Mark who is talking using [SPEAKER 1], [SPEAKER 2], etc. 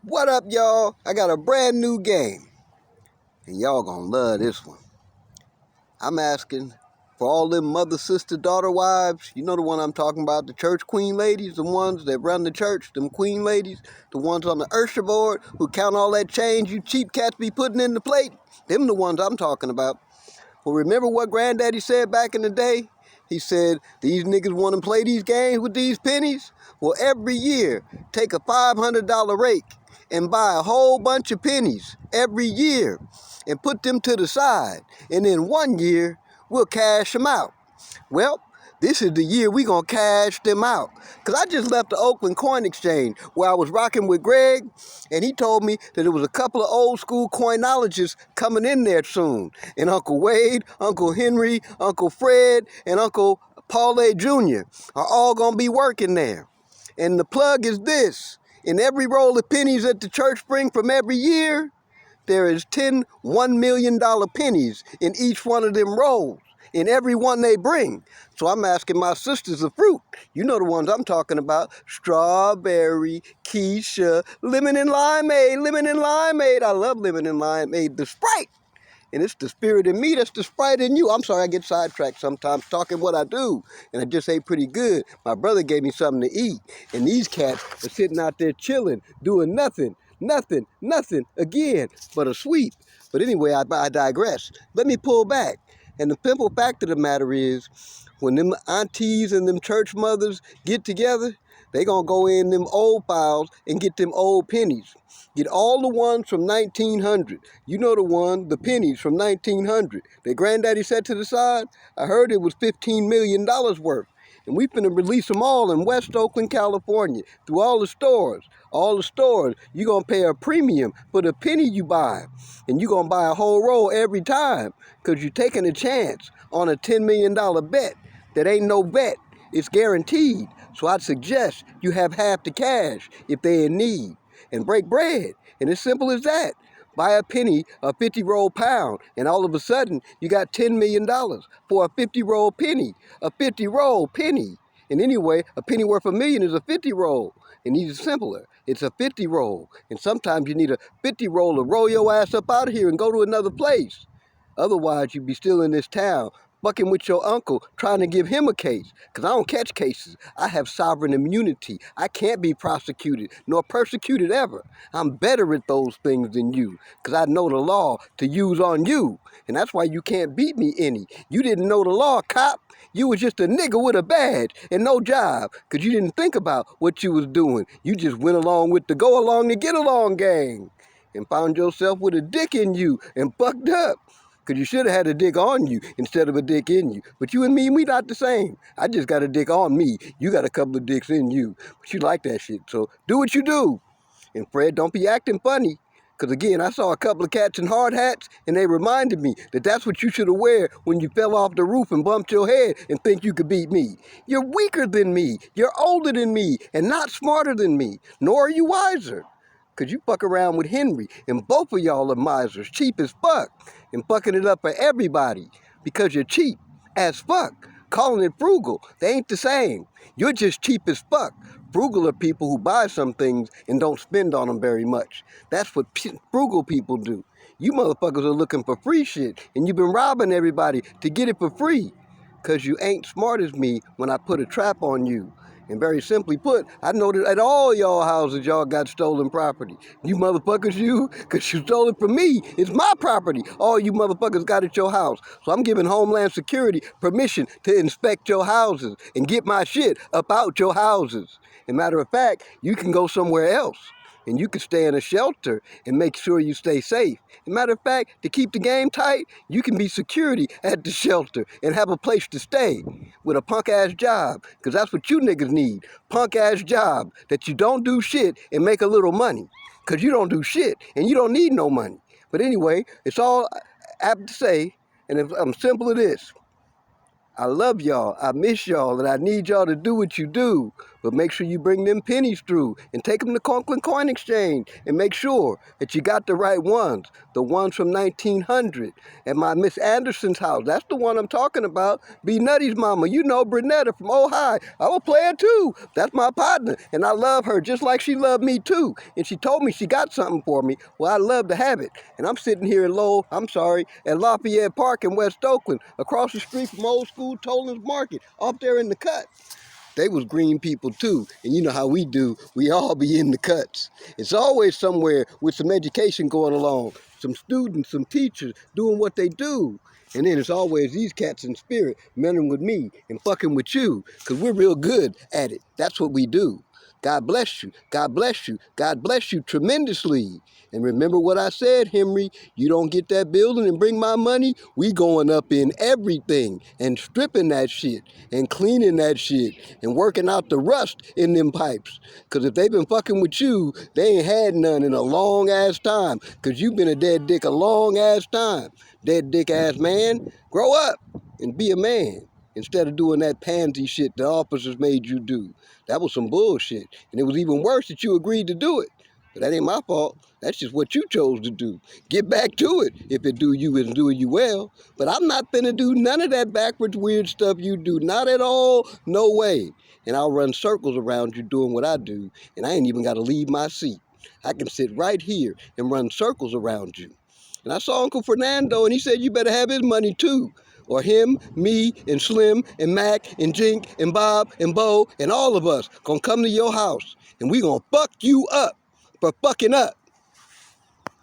[SPEAKER 1] What up, y'all? I got a brand new game, and y'all gonna love this one. I'm asking for all them mother, sister, daughter wives. You know the one I'm talking about, the church queen ladies, the ones that run the church, them queen ladies, the ones on the usher board who count all that change you cheap cats be putting in the plate. Them the ones I'm talking about. Well, remember what Granddaddy said back in the day? He said, these niggas want to play these games with these pennies? Well, every year, take a $500 rake and buy a whole bunch of pennies every year and put them to the side. And then one year, we'll cash them out. Well, this is the year we gonna cash them out. Cause I just left the Oakland Coin Exchange where I was rocking with Greg, and he told me that there was a couple of old school coinologists coming in there soon. And Uncle Wade, Uncle Henry, Uncle Fred, and Uncle Paulette Jr. are all gonna be working there. And the plug is this: in every roll of pennies that the church bring from every year, there is 10 $1 million pennies in each one of them rolls, in every one they bring. So I'm asking my sisters of fruit. You know the ones I'm talking about. Strawberry, Keisha, lemon and limeade, lemon and limeade. I love lemon and limeade. The Sprite. And it's the spirit in me that's the Sprite in you. I'm sorry I get sidetracked sometimes talking what I do. And I just ate pretty good. My brother gave me something to eat. And these cats are sitting out there chilling, doing nothing again but a sweep. But anyway, I digress. Let me pull back. And the simple fact of the matter is, when them aunties and them church mothers get together, they gonna go in them old files and get them old pennies. Get all the ones from 1900. You know the one, the pennies from 1900 that Granddaddy set to the side? I heard it was $15 million worth. And we finna release them all in West Oakland, California, through all the stores. All the stores, you're gonna pay a premium for the penny you buy. And you're gonna buy a whole roll every time, because you're taking a chance on a $10 million bet that ain't no bet. It's guaranteed. So I'd suggest you have half the cash if they're in need. And break bread. And it's simple as that. Buy a penny, a 50-roll pound, and all of a sudden, you got $10 million for a 50-roll penny. A 50-roll penny. And anyway, a penny worth a million is a 50-roll. And these are simpler. It's a 50-roll. And sometimes you need a 50-roll to roll your ass up out of here and go to another place. Otherwise, you'd be still in this town, bucking with your uncle, trying to give him a case. Because I don't catch cases. I have sovereign immunity. I can't be prosecuted, nor persecuted ever. I'm better at those things than you, because I know the law to use on you. And that's why you can't beat me any. You didn't know the law, cop. You was just a nigga with a badge and no job, because you didn't think about what you was doing. You just went along with the go along to get along gang, and found yourself with a dick in you and bucked up. Because you should have had a dick on you instead of a dick in you. But you and me, we not the same. I just got a dick on me. You got a couple of dicks in you. But you like that shit. So do what you do. And Fred, don't be acting funny. Because again, I saw a couple of cats in hard hats, and they reminded me that that's what you should have wear when you fell off the roof and bumped your head and think you could beat me. You're weaker than me. You're older than me and not smarter than me. Nor are you wiser. Because you fuck around with Henry, and both of y'all are misers, cheap as fuck, and fucking it up for everybody because you're cheap as fuck. Calling it frugal, they ain't the same. You're just cheap as fuck. Frugal are people who buy some things and don't spend on them very much. That's what frugal people do. You motherfuckers are looking for free shit, and you've been robbing everybody to get it for free. Because you ain't smart as me when I put a trap on you. And very simply put, I know that at all y'all houses, y'all got stolen property. You motherfuckers, you, because you stole it from me. It's my property. All you motherfuckers got at your house. So I'm giving Homeland Security permission to inspect your houses and get my shit up out your houses. And matter of fact, you can go somewhere else. And you can stay in a shelter and make sure you stay safe. As a matter of fact, to keep the game tight, you can be security at the shelter and have a place to stay with a punk-ass job, because that's what you niggas need. Punk-ass job that you don't do shit and make a little money, because you don't do shit and you don't need no money. But anyway, it's all I have to say, and I'm simple as this. I love y'all, I miss y'all, and I need y'all to do what you do. but make sure you bring them pennies through and take them to Conklin Coin Exchange and make sure that you got the right ones. The ones from 1900 at my Miss Anderson's house. That's the one I'm talking about. Be Nutty's mama. You know Brunetta from Ohio. I'm a player too. That's my partner. And I love her just like she loved me too. And she told me she got something for me. Well, I'd love to have it. And I'm sitting here at Lafayette Park in West Oakland, across the street from Old School Toland's Market, up there in the cut. They was green people too, and you know how we do. We all be in the cuts. It's always somewhere with some education going along, some students, some teachers doing what they do. And then it's always these cats in spirit menning with me and fucking with you, because we're real good at it. That's what we do. God bless you. God bless you. God bless you tremendously. And remember what I said, Henry. You don't get that building and bring my money, we going up in everything and stripping that shit and cleaning that shit and working out the rust in them pipes. Because if they've been fucking with you, they ain't had none in a long ass time. Because you've been a dead dick a long ass time. Dead dick ass man, grow up and be a man. Instead of doing that pansy shit the officers made you do. That was some bullshit. And it was even worse that you agreed to do it. But that ain't my fault. That's just what you chose to do. Get back to it if it do you and doing you well. But I'm not finna do none of that backwards weird stuff you do. Not at all. No way. And I'll run circles around you doing what I do. And I ain't even got to leave my seat. I can sit right here and run circles around you. And I saw Uncle Fernando and he said you better have his money too. Or him, me, and Slim, and Mac, and Jink, and Bob, and Bo, and all of us gonna come to your house. And we gonna fuck you up for fucking up.